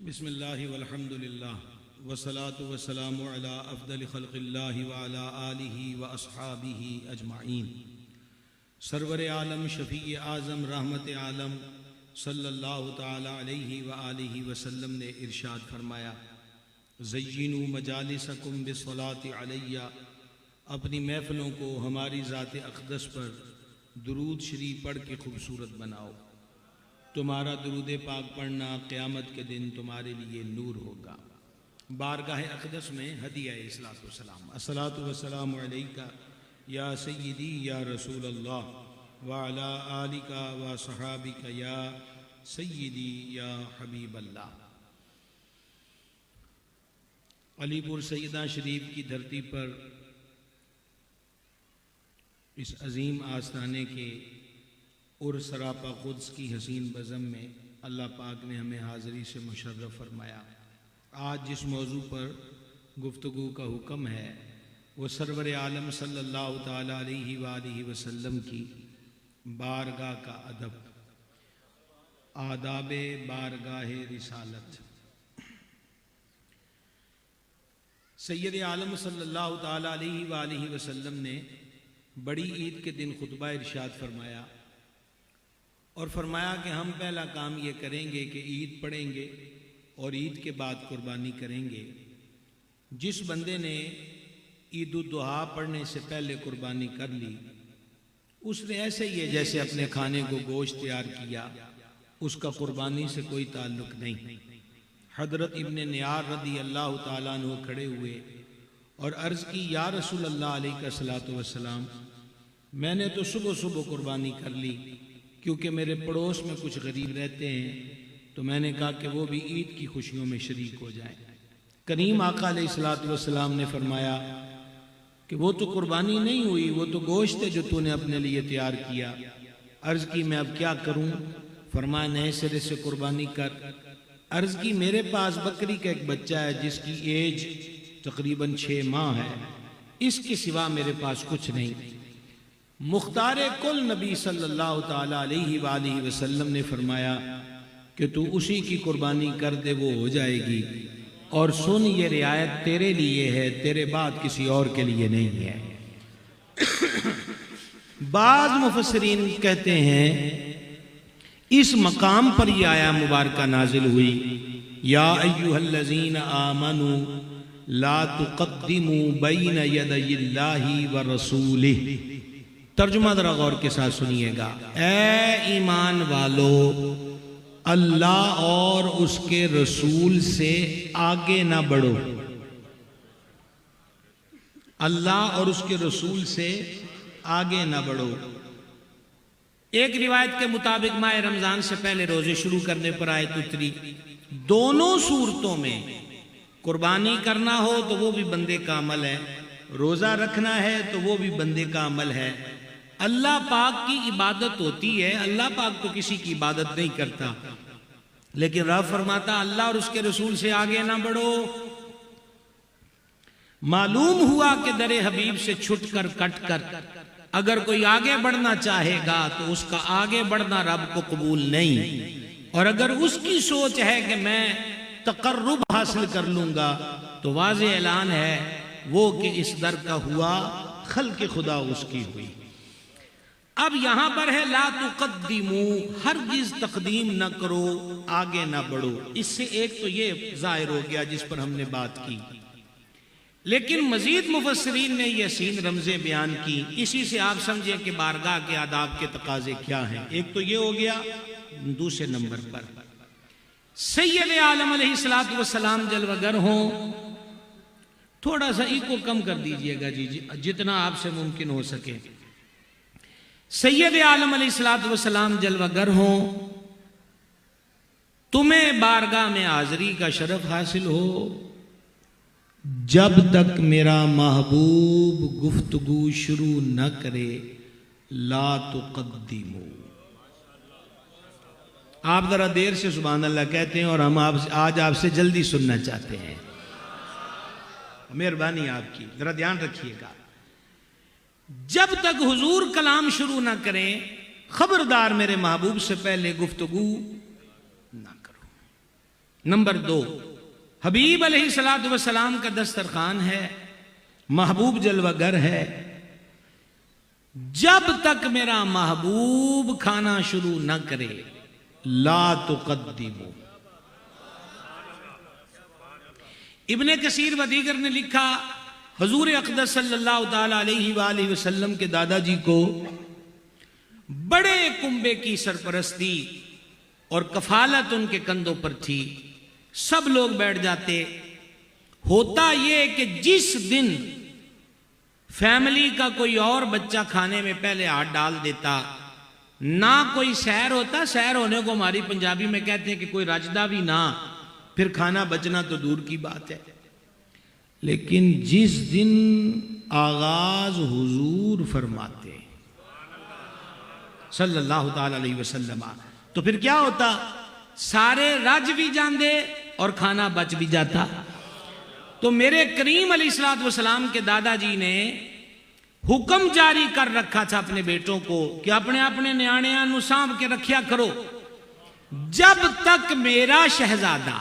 बिस्मिल्लाहि वल्हम्दुलिल्लाह वस्सलातु वस्सलामु अला अफ़्ज़ल ख़ल्क़िल्लाहि व अला आलिहि व अस्हाबिहि अजमाइन। सरवर आलम शफ़ी आज़म रहमत आलम सल्लल्लाहु ताला अलैहि व आलिहि वसल्लम ने इरशाद फरमाया, ज़य्यिनू मजालिसकुम बिस्सलाति अलैया, अपनी महफ़िलों को हमारी ज़ात अक़दस पर दुरूद शरीफ पढ़ के खूबसूरत बनाओ। तुम्हारा दुरूद पाक पढ़ना क़यामत के दिन तुम्हारे लिए नूर होगा। बारगाह अक़दस में हदिया इस्सलातु वस्सलाम, अस्सलातु वस्सलामु अलैका या सय्यदी या रसूल अल्लाह व अला आलिका व सहाबिका या सय्यदी या हबीब अल्लाह। अलीपुर सैयदा शरीफ की धरती पर इस अजीम आस्थाने के और सरापा क़ुद्स की हसीन बज़म में अल्लाह पाक ने हमें हाज़िरी से मुशर्रफ फरमाया। आज जिस मौजू पर गुफ्तगू का हुक्म है वो सरवर आलम सल्लल्लाहु ताला अलैहि व आलिहि वसल्लम की बारगाह का अदब, आदाबे बारगाह रिसालत। सैयद आलम सल्लल्लाहु ताला अलैहि व आलिहि वसल्लम ने बड़ी ईद के दिन खुतबा इरशाद फरमाया और फरमाया कि हम पहला काम ये करेंगे कि ईद पढ़ेंगे और ईद के बाद कुर्बानी करेंगे। जिस बंदे ने ईद उद दुहा पढ़ने से पहले कुर्बानी कर ली, उसने ऐसे ही है जैसे अपने खाने को गोश्त तैयार किया, उसका कुर्बानी से कोई ताल्लुक नहीं। हजरत इब्ने नियार रदी अल्लाह ताला अन्हु खड़े हुए और अर्ज़ की, या रसूल अल्लाह अलैहिस्सलातु वस्सलाम, मैंने तो सुबह सुबह कुर्बानी कर ली क्योंकि मेरे पड़ोस में कुछ गरीब रहते हैं, तो मैंने कहा कि वो भी ईद की खुशियों में शरीक हो जाएं। करीम आका अलैहिस्सलातु वस्सलाम ने फरमाया कि वो तो कुर्बानी नहीं हुई, वो तो गोश्त है जो तूने अपने लिए तैयार किया। अर्ज़ की, मैं अब क्या करूं? फरमाया, नए सिरे से कुर्बानी कर। अर्ज़ की, मेरे पास बकरी का एक बच्चा है जिसकी एज तकरीबन 6 माह है, इसके सिवा मेरे पास कुछ नहीं। मुख्तारे कुल नबी सल्लल्लाहु ताला अलैहि व आलिहि वसल्लम ने फरमाया कि तू उसी की कुर्बानी कर दे, वो हो जाएगी। और सुन, ये रियायत तेरे लिए है, तेरे बाद किसी और के लिए नहीं है। बाज़ मुफस्सिरीन कहते हैं इस मकाम पर यह आया मुबारका नाजिल हुई, या अय्युहल्लज़ीना आमनू ला तुक़द्दिमू बैन यदयिल्लाहि व रसूलिही। तर्जुमा जरा गौर के साथ सुनिएगा। ए ईमान वालो, अल्लाह और उसके रसूल से आगे ना बढ़ो। अल्लाह और उसके रसूल से आगे ना बढ़ो। एक रिवायत के मुताबिक माह रमजान से पहले रोजे शुरू करने पर आयत उतरी। दोनों सूरतों में कुर्बानी करना हो तो वो भी बंदे का अमल है, रोजा रखना है तो वो भी बंदे का अमल है। अल्लाह पाक की इबादत होती है, अल्लाह पाक तो किसी की इबादत नहीं करता, लेकिन रब फरमाता अल्लाह और उसके रसूल से आगे ना बढ़ो। मालूम हुआ कि दरे हबीब से छुटकर कटकर अगर कोई आगे बढ़ना चाहेगा तो उसका आगे बढ़ना रब को कबूल नहीं, और अगर उसकी सोच है कि मैं तकर्रुब हासिल कर लूंगा तो वाज़े ऐलान है वो कि इस दर का हुआ, खल्क़ खुदा उसकी हुई। अब यहां पर है ला तुक़द्दिमू, हरगिज़ तक़दीम न करो, आगे ना बढ़ो। इससे एक तो ये ज़ाहिर हो गया जिस पर हमने बात की, लेकिन मजीद मुफस्सिरीन ने ये सीन रमज़े बयान की। इसी से आप समझें कि बारगाह के आदाब के तकाजे क्या हैं। एक तो ये हो गया। दूसरे नंबर पर सैयद आलम अलैहिस्सलातु वस्सलाम जलवगर हों, थोड़ा सा इको कम कर दीजिएगा जी, जितना आपसे मुमकिन हो सके। सैयद आलम अलैहिस्सलातु वस्सलाम जलवगर हों, तुम्हें बारगाह में हाज़िरी का शरफ हासिल हो, जब तक मेरा महबूब गुफ्तगू शुरू न करे, ला तुक़द्दिमू। आप जरा देर से सुभान अल्लाह कहते हैं और हम आज आपसे जल्दी सुनना चाहते हैं। मेहरबानी आपकी, जरा ध्यान रखिएगा। जब तक हुजूर कलाम शुरू ना करें, खबरदार मेरे महबूब से पहले गुफ्तगू ना करो। नंबर 2, हबीब अलैहिस्सलातु वस्सलाम का दस्तरखान है, महबूब जलवागर है। जब तक मेरा महबूब खाना शुरू न करे, ला तुक़द्दिमू। इब्ने कसीर व दीगर ने लिखा, हुजूर अक़दस सल्लल्लाहु ताला अलैहि वसल्लम के दादाजी को बड़े कुंबे की सरपरस्ती और कफालत उनके कंधों पर थी। सब लोग बैठ जाते। होता यह कि जिस दिन फैमिली का कोई और बच्चा खाने में पहले हाथ डाल देता, ना कोई सैर होता, सैर होने को हमारी पंजाबी में कहते हैं कि कोई रजदा भी ना, फिर खाना बचना तो दूर की बात है। लेकिन जिस दिन आगाज हुजूर फरमाते सल्लल्लाहु ताला अलैहि वसल्लम, तो फिर क्या होता, सारे रज भी जाते और खाना बच भी जाता। तो मेरे करीम अलैहिस्सलातु वस्सलाम के दादाजी ने हुक्म जारी कर रखा था अपने बेटों को कि अपने अपने न्याणियां नूं सांभ के रखिया करो। जब तक मेरा शहजादा,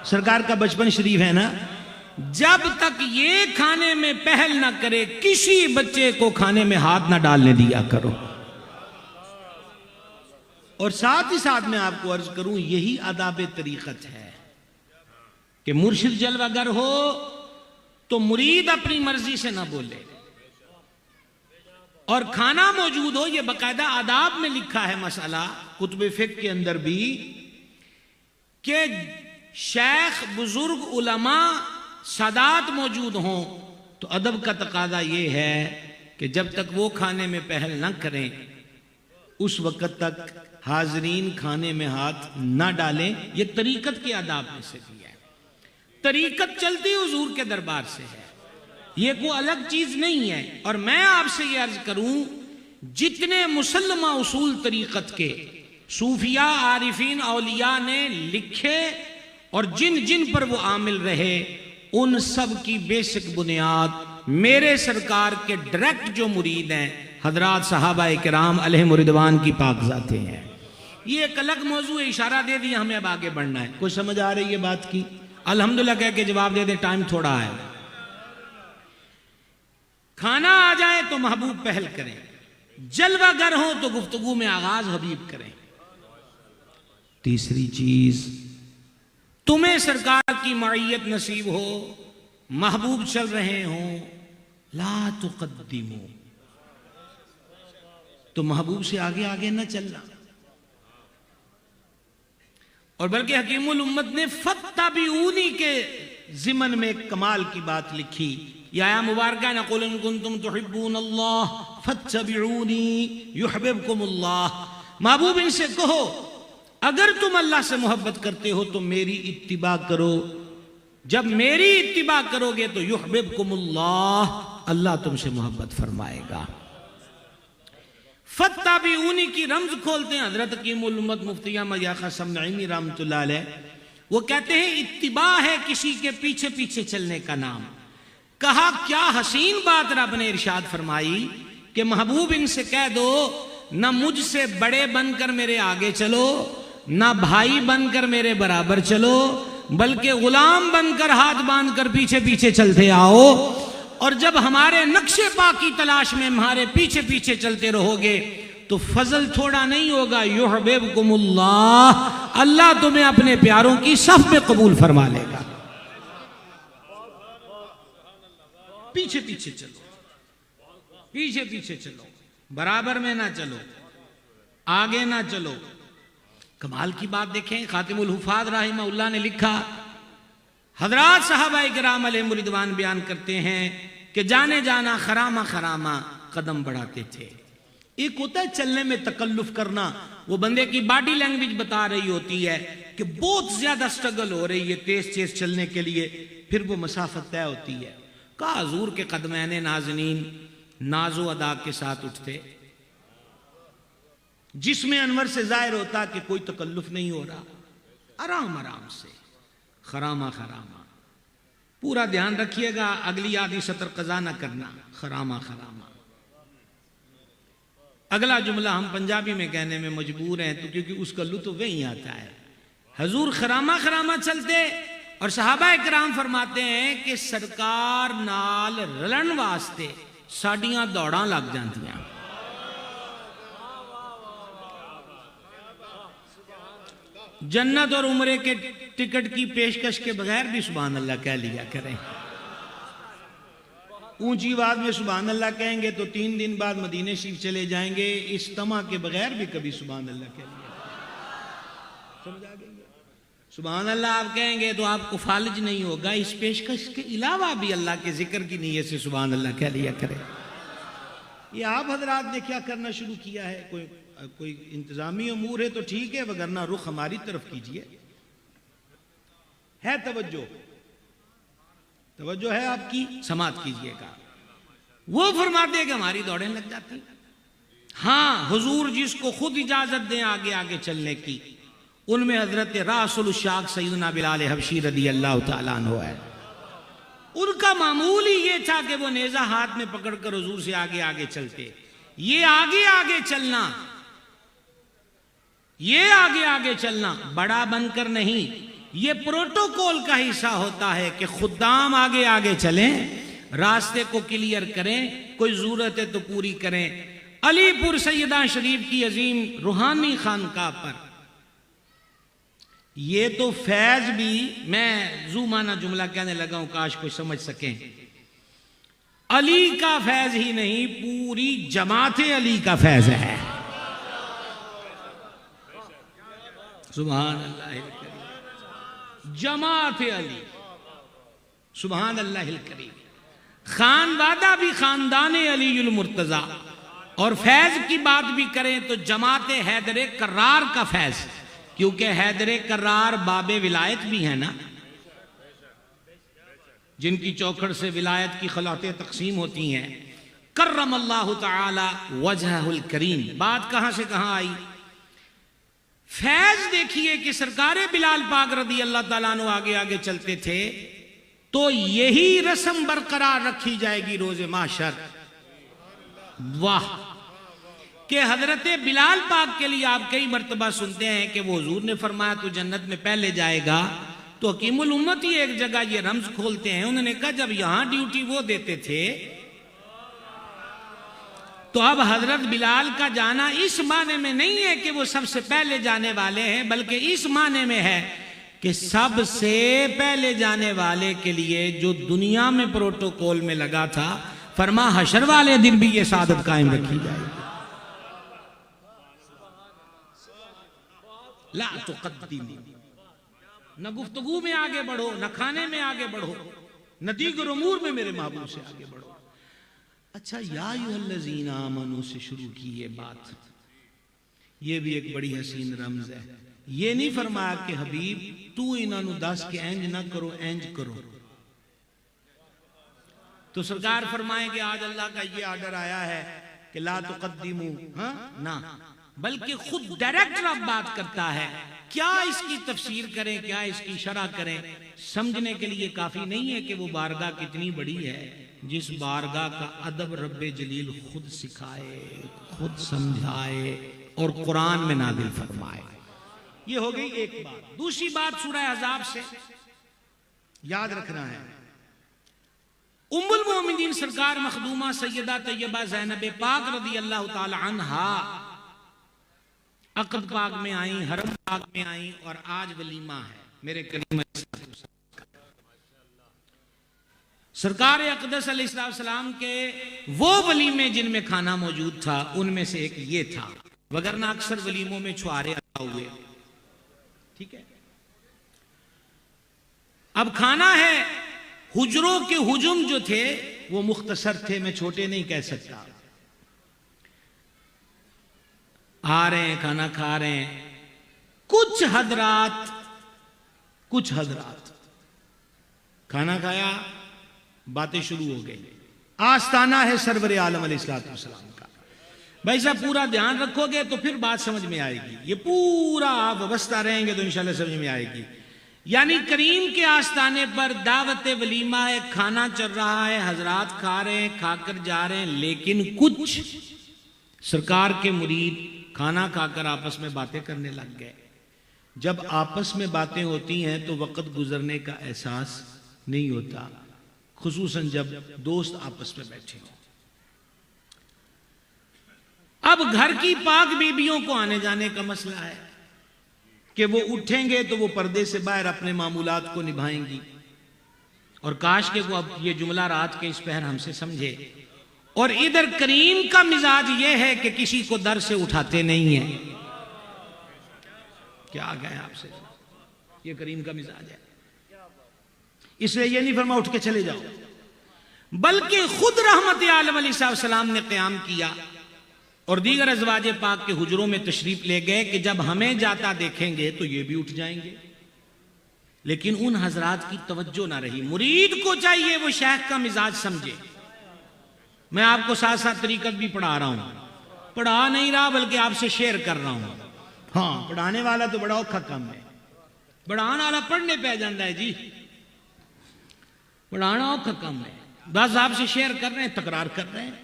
सरकार का बचपन शरीफ है ना, जब तक ये खाने में पहल ना करे, किसी बच्चे को खाने में हाथ ना डालने दिया करो। और साथ ही साथ मैं आपको अर्ज करूं, यही आदाब तरीकत है कि मुर्शिद जलवागर हो तो मुरीद अपनी मर्जी से ना बोले, और खाना मौजूद हो। यह बाकायदा आदाब में लिखा है मसला कुतुब फिक़्ह के अंदर भी, कि शेख, बुजुर्ग, उलमा, सादात मौजूद हों तो अदब का तकादा यह है कि जब तक वो खाने में पहल ना करें, उस वक़्त तक हाजरीन खाने में हाथ ना डालें। ये तरीकत के आदाब में से भी है। तरीकत चलती हुजूर के दरबार से है, ये कोई अलग चीज नहीं है। और मैं आपसे ये अर्ज करूं, जितने मुसल्लमा उसूल तरीकत के सूफिया, आरिफीन, औलिया ने लिखे और जिन जिन पर वो आमिल रहे, उन सब की बेसिक बुनियाद मेरे सरकार के डायरेक्ट जो मुरीद हैं, हजरात सहाबाए किराम अलैहिम रिदवान की पाकज़ातें हैं। ये एक अलग मौजू है, इशारा दे दिया, हमें अब आगे बढ़ना है। कुछ समझ आ रही है बात की? अल्हम्दुलिल्लाह कह के जवाब दे दे, टाइम थोड़ा है। खाना आ जाए तो महबूब पहल करें, जलवागर हो तो गुफ्तगू में आगाज हबीब करें। तीसरी चीज, तुम्हें सरकार की मईयत नसीब हो, महबूब चल रहे हो, ला तुक़द्दिमू, तो महबूब से आगे आगे न चलना। और बल्कि हकीमुल उम्मत ने फत्तबिऊनी के जिमन में एक कमाल की बात लिखी, या मुबारका न कुल इन कुंतुम तुहिब्बूनल्लाह फत्तबिऊनी युहब्बुकुमुल्लाह। महबूब इनसे कहो, अगर तुम अल्लाह से मोहब्बत करते हो तो मेरी इत्तिबा करो। जब मेरी इत्तिबा करोगे तो युहब्बुकुमुल्लाह, अल्लाह तुमसे मोहब्बत फरमाएगा। फत्तबिऊनी की रमज खोलते हैं हजरत हकीमुल उम्मत मुफ्ती अहमद कासिम नईमी रहमतुल्लाह अलैह। वो कहते हैं इत्तिबा है किसी के पीछे पीछे चलने का नाम। कहा क्या हसीन बात रब ने इरशाद फरमाई कि महबूब इनसे कह दो, ना मुझसे बड़े बनकर मेरे आगे चलो, ना भाई बनकर मेरे बराबर चलो, बल्कि गुलाम बनकर हाथ बांधकर पीछे पीछे चलते आओ। और जब हमारे नक्शे पा की तलाश में हमारे पीछे पीछे चलते रहोगे तो फजल थोड़ा नहीं होगा, युहब्बुकुमुल्लाह, अल्लाह तुम्हें अपने प्यारों की सफ में कबूल फरमा लेगा। पीछे पीछे चलो, पीछे पीछे चलो, बराबर में ना चलो, आगे ना चलो। कमाल की बात देखें, खातिमुल हुफाज रहमहुल्लाह ने लिखा, हजरात साहबाए किराम अलैहिम रिदवान बयान करते हैं कि जाने जाना खरामा खरामा कदम बढ़ाते थे। एक होता है चलने में तकल्लुफ करना, वो बंदे की बॉडी लैंग्वेज बता रही होती है कि बहुत ज्यादा स्ट्रगल हो रही है तेज तेज चलने के लिए, फिर वो मसाफत तय होती है। कहा हजूर के कदमैन नाज़नीन नाजो अदा के साथ उठते, जिसमें अनवर से जाहिर होता कि कोई तकल्लुफ नहीं हो रहा, आराम आराम से, खरामा खरामा। पूरा ध्यान रखिएगा, अगली आधी सतर कज़ा ना करना, खरामा खरामा। अगला जुमला हम पंजाबी में कहने में मजबूर हैं तो क्योंकि उसका लुत्फ वही आता है। हजूर खरामा खरामा चलते और सहाबा इकराम फरमाते हैं कि सरकार नाल रलन वास्ते साडियां दौड़ां लग जांदियां। जन्नत और उम्रे के टिकट की पेशकश के बगैर भी सुभान अल्लाह कह लिया करें। ऊंची आवाज में सुभान अल्लाह कहेंगे तो 3 दिन बाद मदीने शरीफ चले जाएंगे। इस तमा के बगैर भी कभी सुभान अल्लाह कह लिया। समझ आ गई? सुभान अल्लाह आप कहेंगे तो आपको फालिज नहीं होगा। इस पेशकश के अलावा भी अल्लाह के जिक्र की नीयत से सुभान अल्लाह कह लिया करें। ये आप हजरात ने क्या करना शुरू किया है? कोई इंतजामी अमूर है तो ठीक है, वगरना रुख हमारी तरफ कीजिए। है तवज्जो है आपकी, समात कीजिएगा। वो फरमाते हैं कि हमारी दौड़ें लग जाती। हाँ, हुजूर जिसको खुद इजाजत दें आगे आगे चलने की, उनमें हजरत रासुल शाक सैयदना बिलाल हबशी रदी अल्लाह तआला अन्हु है। उनका मामूल ही ये था कि वो नेजा हाथ में पकड़कर हुजूर से आगे आगे चलते। ये आगे आगे चलना बड़ा बनकर नहीं, ये प्रोटोकॉल का हिस्सा होता है कि खुदाम आगे आगे चलें, रास्ते को क्लियर करें, कोई जरूरत है तो पूरी करें। अलीपुर सैयदा शरीफ की अजीम रूहानी खानकाह पर ये तो फैज भी, मैं जूमाना जुमला कहने लगा हूं, काश कोई समझ सके, अली का फैज ही नहीं, पूरी जमाते अली का फैज है। सुभान अल्लाह करीम, जमाते अली, सुभान अल्लाह करीम। खानवादा भी खानदान अलीयुल मुर्तजा, और फैज की बात भी करें तो जमाते हैदर कर्रार का फैज, क्योंकि हैदर कर्रार बाबे विलायत भी है ना, जिनकी चौखड़ से विलायत की खलातें तकसीम होती हैं। कर्रम अल्लाह ताला वजहुल करीम। बात कहां से कहां आई? फैज देखिए कि सरकारे बिलाल पाक रदी अल्लाह ताला अन्हु आगे आगे चलते थे, तो यही रस्म बरकरार रखी जाएगी रोजे माशर। वाह, कि हजरत बिलाल पाक के लिए आप कई मर्तबा सुनते हैं कि वो हुजूर ने फरमाया तू जन्नत में पहले जाएगा। तो हकीमुल उम्मत ही एक जगह ये रम्ज खोलते हैं, उन्होंने कहा जब यहां ड्यूटी वो देते थे, तो अब हजरत बिलाल का जाना इस माने में नहीं है कि वो सबसे पहले जाने वाले हैं, बल्कि इस माने में है कि सबसे पहले जाने वाले के लिए जो दुनिया में प्रोटोकॉल में लगा था, फरमा हशर वाले दिन भी ये सादत कायम रखी जाएगी। ला तुक़द्दिमू, न गुफ्तगू में आगे बढ़ो, न खाने में आगे बढ़ो, न दीगर उमूर में मेरे महबूब से आगे बढ़ो। अच्छा, या अय्युहल्लज़ीना आमनू से शुरू की ये बात, ये भी एक बड़ी हसीन रमज है। ये नहीं फरमाया कि हबीब तू इन्होंने दस के इंज ना करो, इंज करो। तो सरकार फरमाए कि आज अल्लाह का ये आर्डर आया है कि ला तुक़द्दिमू, हाँ ना, बल्कि खुद डायरेक्टर अब बात करता है। क्या इसकी तफसीर करें, क्या इसकी शरह करें, समझने के लिए काफी नहीं है कि वो बारगाह कितनी बड़ी है, जिस बारगाह का अदब रब्बे जलील खुद सिखाए, खुद समझाए और कुरान में नादिल फरमाए। ये हो गई एक बात। दूसरी बात सूरह अहज़ाब से याद रखना है। उम्मुल मोमिनीन सरकार मखदूमा सैयदा तैयबा ज़ैनब पाक रदी अल्लाह ताला अन्हा अक़द पाक में आई, हरम पाक में आई, और आज वलीमा है मेरे करीम सरकार अक़दस अलैहिस्सलाम के वो वलीमे जिनमें खाना मौजूद था, उनमें से एक ये था, वगरना अक्सर वलीमों में छुआरे अदा हुए। ठीक है, अब खाना है। हुजरों के हुजुम जो थे वो मुख्तसर थे, मैं छोटे नहीं कह सकता। आ रहे हैं, खाना खा रहे हैं। कुछ हजरात खाना खाया, बातें शुरू हो गई। आस्ताना है सरवर आलम अलैहिस्सलाम का। भाई साहब पूरा ध्यान रखोगे तो फिर बात समझ में आएगी। ये पूरा आप व्यवस्था रहेंगे तो इंशाल्लाह समझ में आएगी। यानी करीम के आस्ताने पर दावत वलीमा है, खाना चल रहा है, हजरात खा रहे हैं, खाकर जा रहे हैं, लेकिन कुछ सरकार के मुरीद खाना खाकर आपस में बातें करने लग गए। जब आपस में बातें होती हैं तो वक्त गुजरने का एहसास नहीं होता, खुसूसन जब दोस्त आपस में बैठे हों। अब घर की पाक बीबियों को आने जाने का मसला है कि वो उठेंगे तो वो पर्दे से बाहर अपने मामूलात को निभाएंगी, और काश के वो अब ये जुमला रात के इस पहर हमसे समझे। और इधर करीम का मिजाज ये है कि किसी को दर से उठाते नहीं है। क्या आ गए आपसे, ये करीम का मिजाज है। इसलिए ये नहीं फरमा उठ के चले जाओ, बल्कि खुद रहमत आलम अलैहिस्सलाम ने क़याम किया और दीगर अज़वाज पाक के हुजरों में तशरीफ ले गए कि जब हमें जाता देखेंगे तो ये भी उठ जाएंगे। लेकिन उन हजरात की तवज्जो ना रही। मुरीद को चाहिए वो शेख का मिजाज समझे। मैं आपको साथ साथ तरीकत भी पढ़ा रहा हूं, पढ़ा नहीं रहा बल्कि आपसे शेयर कर रहा हूं। हाँ, पढ़ाने वाला तो बड़ा औखा काम है, पढ़ाने वाला पढ़ने पे जाता है जी, पढ़ाना औखा काम है। बस आपसे शेयर कर रहे हैं, तकरार कर रहे हैं।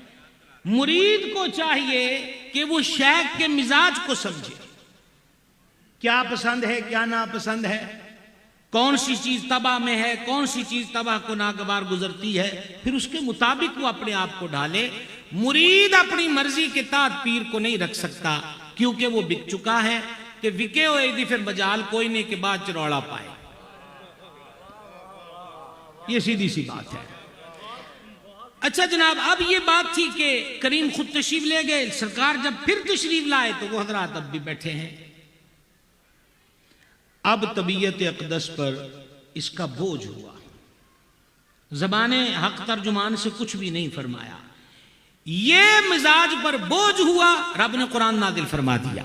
मुरीद को चाहिए कि वो शेख के मिजाज को समझे, क्या पसंद है क्या नापसंद है, कौन सी चीज तबाह में है, कौन सी चीज तबाह को नागवार गुजरती है, फिर उसके मुताबिक वो अपने आप को ढाले। मुरीद अपनी मर्जी के तहत पीर को नहीं रख सकता, क्योंकि वो बिक चुका है कि विके हो यदि फिर बजाल कोई नहीं के बाद चरौड़ा पाए। ये सीधी सी बात है। अच्छा जनाब, अब ये बात थी कि करीम खुद तशरीफ ले गए, सरकार जब फिर तशरीफ लाए तो वो हजरात अब भी बैठे हैं। अब तबीयत अक़दस पर इसका बोझ हुआ, ज़बाने हक तर्जुमान से कुछ भी नहीं फरमाया। ये मिजाज पर बोझ हुआ, रब ने कुरान नादिल फरमा दिया,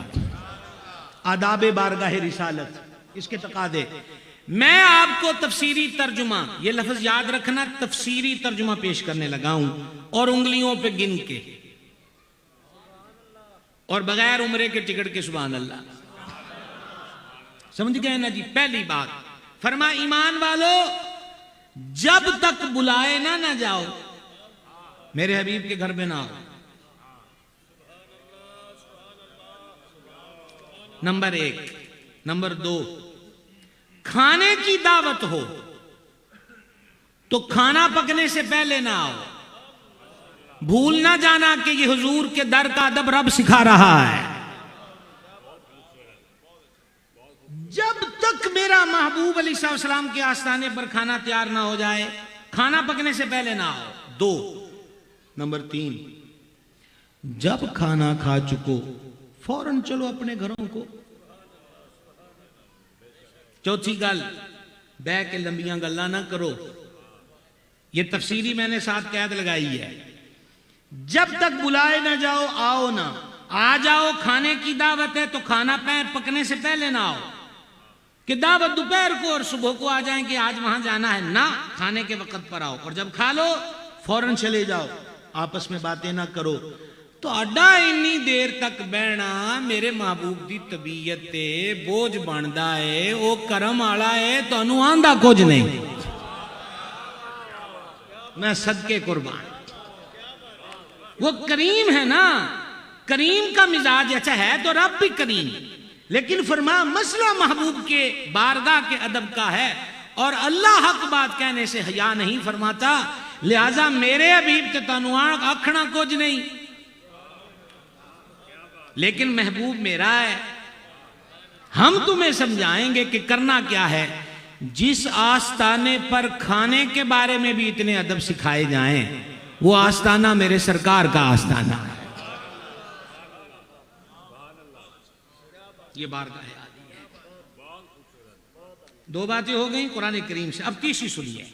आदाब बारगाह रिसालत, इसके तकादे। मैं आपको तफसीरी तर्जुमा, ये लफ्ज याद रखना, तफसीरी तर्जुमा पेश करने लगा हूं, और उंगलियों पे गिन के, और बगैर उम्रे के टिकट के। सुभान अल्लाह, समझ गए ना जी। पहली बात फरमा, ईमान वालो जब तक बुलाए ना जाओ, मेरे हबीब के घर में ना आओ। नंबर 1। नंबर 2, खाने की दावत हो तो खाना पकने से पहले ना आओ। भूल ना जाना कि ये हुजूर के दर का अदब रब सिखा रहा है। जब तक मेरा महबूब अलैहिस्सलाम के आस्थाने पर खाना तैयार ना हो जाए, खाना पकने से पहले ना आओ। 2। नंबर 3, जब खाना खा चुको फौरन चलो अपने घरों को। चौथी गल, बह के लंबियां गल्ला ना करो। ये तफसीरी मैंने साथ कैद लगाई है। जब तक बुलाए ना जाओ, आओ ना। आ जाओ, खाने की दावत है तो खाना पकने से पहले ना आओ कि दावत दोपहर को और सुबह को आ जाए कि आज वहां जाना है ना, खाने के वक्त पर आओ। और जब खा लो फौरन चले जाओ, आपस में बातें ना करो। तो अड्डा इन्नी देर तक बहना मेरे महबूब की तबीयत ते बोझ बनता है, वो करम आला है, तो आंदा कुछ नहीं। मैं सदके कुर्बान, वो करीम है ना, करीम का मिजाज अच्छा है तो रब भी करीम। लेकिन फरमा मसला महबूब के बारगाह के अदब का है, और अल्लाह हक बात कहने से हया नहीं फरमाता। लिहाजा मेरे हबीब के तनुआण आखना कुछ नहीं, लेकिन महबूब मेरा है। हम तुम्हें समझाएंगे कि करना क्या है। जिस आस्ताने पर खाने के बारे में भी इतने अदब सिखाए जाएं, वो आस्ताना मेरे सरकार का आस्ताना है। ये बारगाह आदि है। 2 बातें हो गई कुरान करीम से। अब तीसरी सुनिए।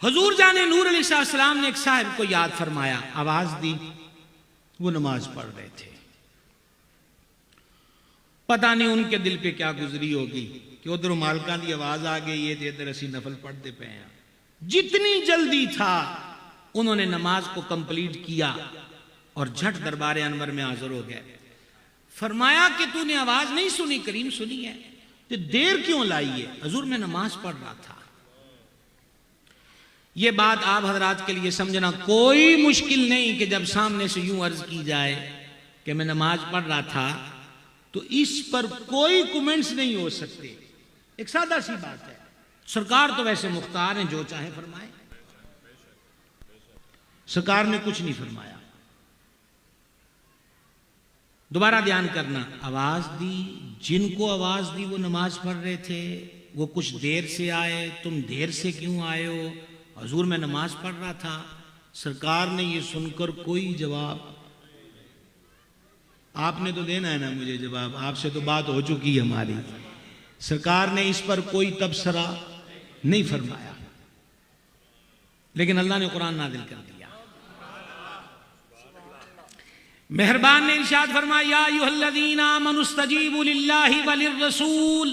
हुजूर जाने नूर अलैहिस्सलाम ने एक साहिब को याद फरमाया, आवाज दी, वो नमाज पढ़ रहे थे। पता नहीं उनके दिल पे क्या गुजरी होगी कि उधर मालका की आवाज आ गई, ये इधर असी नफल पढ़ते पे हैं। जितनी जल्दी था उन्होंने नमाज को कंप्लीट किया और झट दरबार अनवर में हाजिर हो गए। फरमाया कि तूने आवाज नहीं सुनी, करीम सुनी है, तो देर क्यों लाई है? हुजूर मैं नमाज पढ़ रहा था। यह बात आप हजरात के लिए समझना कोई मुश्किल नहीं कि जब सामने से यूं अर्ज की जाए कि मैं नमाज पढ़ रहा था, तो इस पर कोई कमेंट्स नहीं हो सकते। एक सादा सी बात है, सरकार तो वैसे मुख्तार हैं, जो चाहे फरमाए। सरकार ने कुछ नहीं फरमाया। दोबारा ध्यान करना, आवाज दी, जिनको आवाज दी वो नमाज पढ़ रहे थे, वो कुछ देर से आए, तुम देर से क्यों आए हो? हुजूर मैं नमाज पढ़ रहा था। सरकार ने ये सुनकर कोई जवाब, आपने तो देना है ना मुझे जवाब, आपसे तो बात हो चुकी है हमारी। सरकार ने इस पर कोई तबसरा नहीं फरमाया, लेकिन अल्लाह ने कुरान नाज़िल कर दिया। मेहरबान ने इरशाद फरमाया, या अय्युहल्लज़ीना आमनुस्तजीबू लिल्लाहि वलिर्रसूल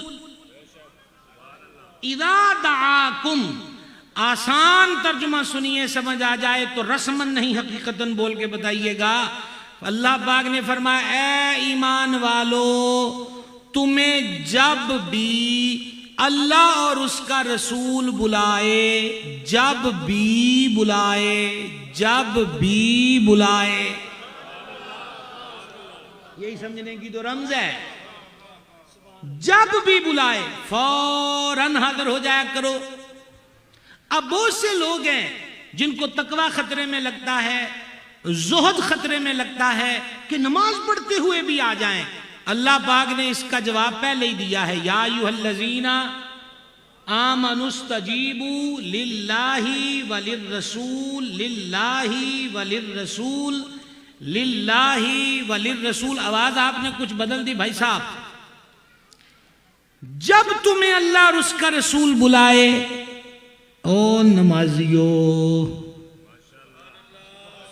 इज़ा दआकुम। आसान तर्जुमा सुनिए, समझ आ जाए तो रस्मन नहीं हकीकतन बोल के बताइएगा। अल्लाह पाक ने फरमाया, ए ईमान वालो, तुम्हें जब भी अल्लाह और उसका रसूल बुलाए, जब भी बुलाए, जब भी बुलाए, यही समझने की तो रमज है। जब भी बुलाए फौरन हाजिर हो जाया करो। अब बहुत से लोग हैं जिनको तकवा खतरे में लगता है, ज़ुहद खतरे में लगता है कि नमाज पढ़ते हुए भी आ जाएं। अल्लाह पाक ने इसका जवाब पहले ही दिया है, या अय्युहल्लज़ीना आमनुस्तजीबू लिल्लाहि वलिर्रसूल, लिल्लाहि वलिर्रसूल, लिल्लाहि वलिर्रसूल। आवाज आपने कुछ बदल दी भाई साहब। जब तुम्हें अल्लाह और उसका रसूल बुलाए, ओ नमाजियो,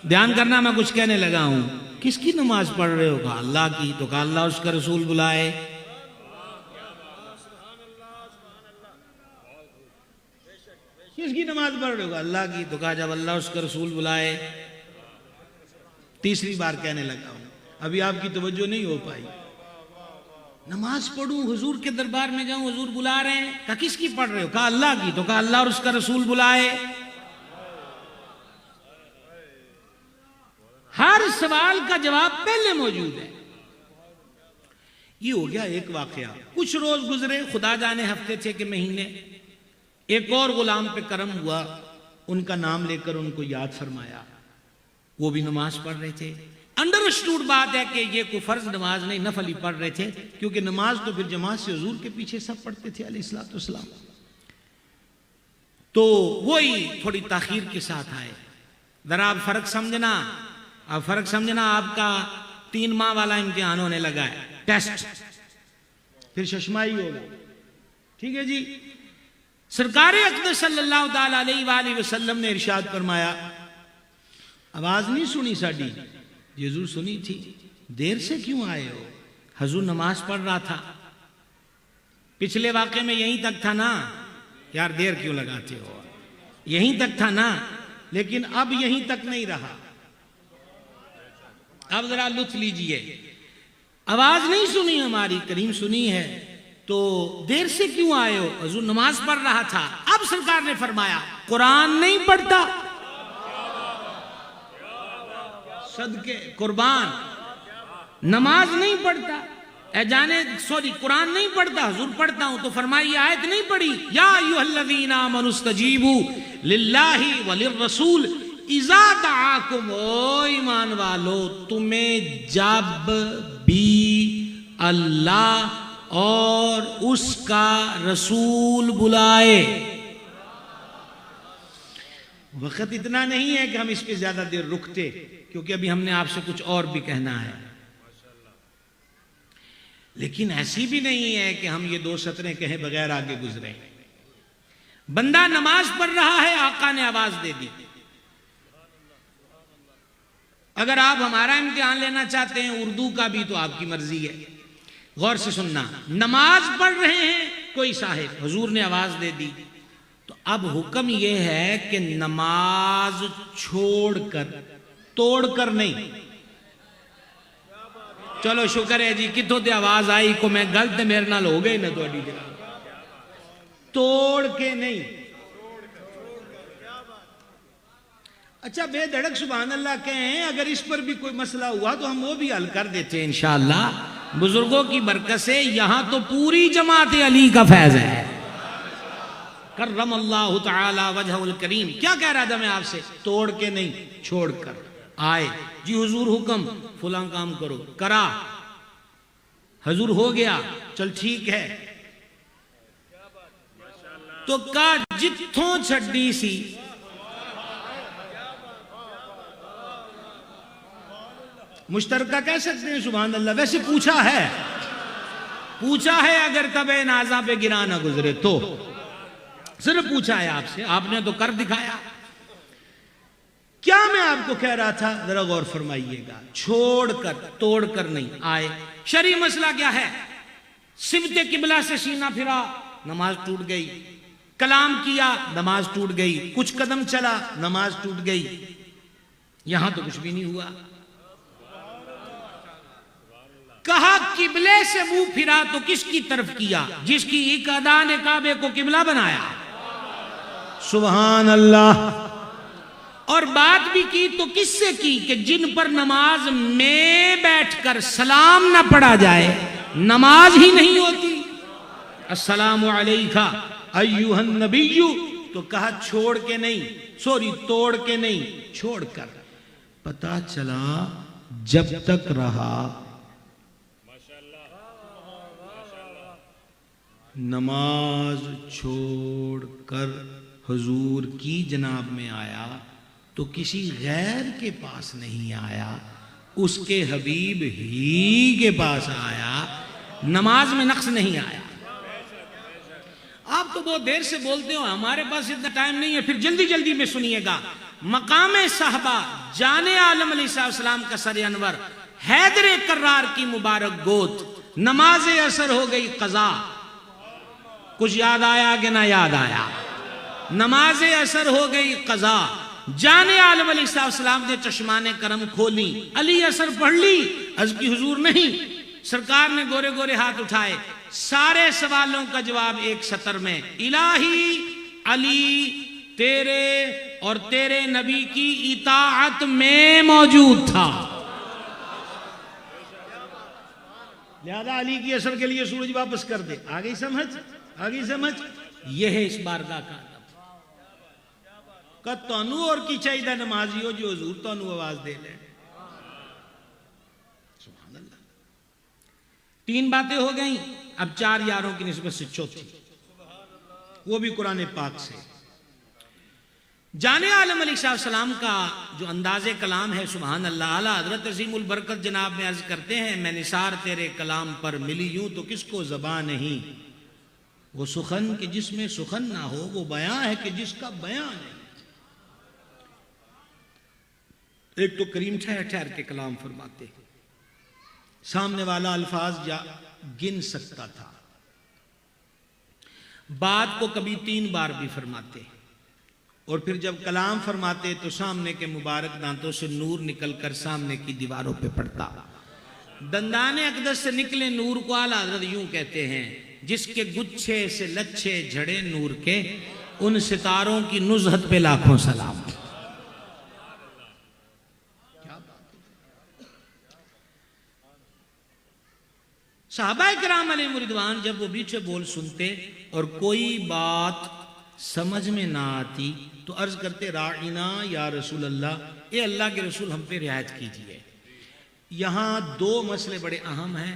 ध्यान करना, मैं कुछ कहने लगा हूं। किसकी नमाज पढ़ रहे हो? कहा अल्लाह की। तो कहा अल्लाह उसका रसूल बुलाए। किसकी नमाज पढ़ रहे हो? अल्लाह की। तो कहा जब अल्लाह उसका रसूल बुलाए। तीसरी बार कहने लगा हूं, अभी आपकी तवज्जो नहीं हो पाई। नमाज पढ़ूं, हुजूर के दरबार में जाऊं, हुजूर बुला रहे हैं। कहा किसकी पढ़ रहे हो? कहा अल्लाह की। तो कहा अल्लाह और उसका रसूल बुलाए। हर सवाल का जवाब पहले मौजूद है। ये हो गया एक वाकया। कुछ रोज गुजरे, खुदा जाने हफ्ते थे कि महीने, एक और गुलाम पे करम हुआ, उनका नाम लेकर उनको याद फरमाया। वो भी नमाज पढ़ रहे थे। अंडरस्टूड बात है कि ये कोई फर्ज नमाज नहीं, नफल ही पढ़ रहे थे, क्योंकि नमाज तो फिर जमात से हुजूर के पीछे सब पढ़ते थे अलैहिस्सलातु वस्सलाम। तो वही थोड़ी ताखीर के साथ आए। जरा आप फर्क समझना, अब फर्क समझना। आपका 3 माह वाला इम्तिहान होने लगा है, टेस्ट, फिर शशमाई होगा, ठीक है जी। सरकार अक़दस सल्लल्लाहु ताला अलैहि वसल्लम ने इरशाद फरमाया, आवाज नहीं सुनी साडी? हुजूर सुनी थी। देर से क्यों आए हो? हुजूर नमाज पढ़ रहा था। पिछले वाक़े में यहीं तक था ना, यार देर क्यों लगाते हो, यहीं तक था ना, लेकिन अब यहीं तक नहीं रहा। अब जरा लुत्फ लीजिए। आवाज नहीं सुनी हमारी, करीम सुनी है, तो देर से क्यों आए हो? हुजूर नमाज पढ़ रहा था। अब सरकार ने फरमाया, कुरान नहीं पढ़ता? सदके कुर्बान, नमाज नहीं पढ़ता, जाने सॉरी कुरान नहीं पढ़ता, हुजूर पढ़ता हूं। तो फरमाइए आयत नहीं पढ़ी, या अय्युहल्लज़ीना आमनुस्तजीबू लिल्लाहि वलिर्रसूल इज़ा दआकुम। ओ ईमान वालो, तुम्हें जब भी अल्लाह और उसका रसूल बुलाए। वक्त इतना नहीं है कि हम इस पे ज्यादा देर रुकते, क्योंकि अभी हमने आपसे कुछ और भी कहना है। लेकिन ऐसी भी नहीं है कि हम ये 2 सतरें कहे बगैर आगे गुजरे। बंदा नमाज पढ़ रहा है, आका ने आवाज दे दी। अगर आप हमारा इम्तिहान लेना चाहते हैं उर्दू का भी, तो आपकी मर्जी है। गौर से सुनना, नमाज पढ़ रहे हैं कोई साहिब, हुजूर ने आवाज दे दी, तो अब हुक्म यह है कि नमाज छोड़कर, तोड़कर नहीं। चलो शुक्र है जी, कितों ते आवाज आई को मैं गलत मेरे नाल हो गई ना, थोड़ी तोड़ के नहीं। अच्छा बेधड़क सुभान अल्लाह कहें, अगर इस पर भी कोई मसला हुआ तो हम वो भी हल कर देते हैं इंशाअल्लाह। बुजुर्गों की बरकत से यहां तो पूरी जमात अली का फैज है। कर्रमल्लाहु तआला वजहुल करीम। क्या कह रहा था मैं आपसे? तोड़ के नहीं, छोड़ कर आए जी हुजूर हुक्म, फुला काम करो, करा, हुजूर हो गया, चल ठीक है। तो का जिथों छड्डी सी मुश्तरका कह सकते हैं, सुभान अल्लाह। वैसे पूछा है अगर तबे नाजा पे गिरा ना गुजरे तो, सिर्फ पूछा है आपसे, आपने तो कर दिखाया। क्या मैं आपको कह रहा था, जरा गौर फरमाइएगा। छोड़कर, तोड़कर नहीं, आए। शरई मसला क्या है? सिमते किबला से सीना फिरा, नमाज टूट गई। कलाम किया, नमाज टूट गई। कुछ कदम चला, नमाज टूट गई। यहां तो कुछ भी नहीं हुआ। कहा किबले से मुंह फिरा तो किसकी तरफ किया? जिसकी एक अदा ने काबे को किबला बनाया। सुभान अल्लाह। और बात भी की तो किससे की? कि जिन पर नमाज में बैठकर सलाम ना पढ़ा जाए, नमाज ही नहीं होती। अस्सलामु अलैका अय्युहन नबिय्यु। तो कहा छोड़ के नहीं, सॉरी तोड़ के नहीं, छोड़कर। पता चला जब तक रहा नमाज छोड़कर हुजूर की जनाब में आया तो किसी गैर के पास नहीं आया, उसके हबीब ही के पास आया। नमाज में नक्स नहीं आया। आप तो बहुत देर से बोलते हो, हमारे पास इतना टाइम नहीं है, फिर जल्दी जल्दी में सुनिएगा। मकाम साहबा जाने आलम अलैहिस्सलाम का सर अनवर हैदर कर्रार की मुबारक गोद, नमाज असर हो गई कज़ा। कुछ याद आया कि ना याद आया? नमाज असर हो गई कज़ा। जाने आलम अलैहिस्सलाम ने चश्माने करम खोली, अली असर पढ़ ली। अर्ज़ की हुजूर नहीं। सरकार ने गोरे गोरे हाथ उठाए। सारे सवालों का जवाब एक सतर में, इलाही अली तेरे और तेरे नबी की इताअत में मौजूद था। लिहाजा अली की असर के लिए सूरज वापस कर दे। आ गई समझ? आ गई समझ? यह है इस बारगाह का अदब। तानू और की चाहिए नमाजी हो जो हुजूर तानू आवाज दे ले। सुभान अल्लाह। 3 बातें हो गई, अब 4 यारों की निस्बत से चौथी, वो भी कुरान पाक से। जाने आलम अलैहिस्सलाम का जो अंदाज़े कलाम है, सुभान अल्लाह। आला हज़रत अज़ीमुल बरकत जनाब में अर्ज करते हैं, मैं निसार तेरे कलाम पर मिली यूं तो किसको ज़बान नहीं। वो सुखन कि जिसमें सुखन ना हो, वो बयां है कि जिसका बयां नहीं। एक तो करीम ठहर ठहर के कलाम फरमाते, सामने वाला अल्फाज गिन सकता था। बात को कभी 3 बार भी फरमाते, और फिर जब कलाम फरमाते तो सामने के मुबारक दांतों से नूर निकलकर सामने की दीवारों पे पड़ता। दंदाने अक़दस से निकले नूर को आला हज़रत यूं कहते हैं, जिसके गुच्छे से लच्छे झड़े नूर के, उन सितारों की नुज़हत पे लाखों सलाम। सहाबाए किराम अलैहिम रिदवान जब वो बीचे बोल सुनते और कोई बात समझ में ना आती तो अर्ज करते, राइना या रसूल अल्लाह, ए अल्लाह के रसूल हम पे रियायत कीजिए। यहाँ 2 मसले बड़े अहम हैं,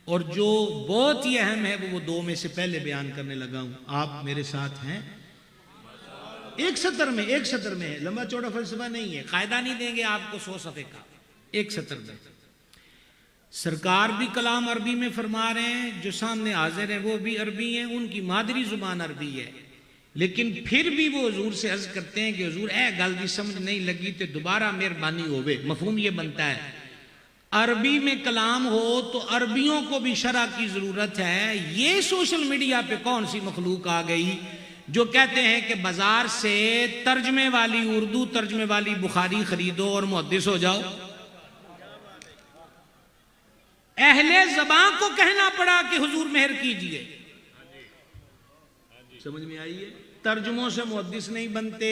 और जो बहुत ही अहम है वो 2 में से पहले बयान करने लगा हूं। आप मेरे साथ हैं? एक सतर में है, लंबा चौड़ा फलसफा नहीं है, कायदा नहीं देंगे आपको 100 सफ़े का, एक सतर में। सरकार भी कलाम अरबी में फरमा रहे हैं, जो सामने हाजिर है वो भी अरबी हैं, उनकी मादरी जुबान अरबी है, लेकिन फिर भी वो हुजूर से अर्ज करते हैं कि हुजूर ए गल दी समझ नहीं लगी तो दोबारा मेहरबानी होवे। मफहूम ये बनता है, अरबी में कलाम हो तो अरबियों को भी शरअ की जरूरत है। ये सोशल मीडिया पे कौन सी मखलूक आ गई जो कहते हैं कि बाजार से तर्जमे वाली उर्दू, तर्जमे वाली बुखारी खरीदो और मुहद्दिस हो जाओ। अहले ज़बान को कहना पड़ा कि हुजूर मेहर कीजिए। समझ में आई है? तर्जुमों से मुहद्दिस नहीं बनते,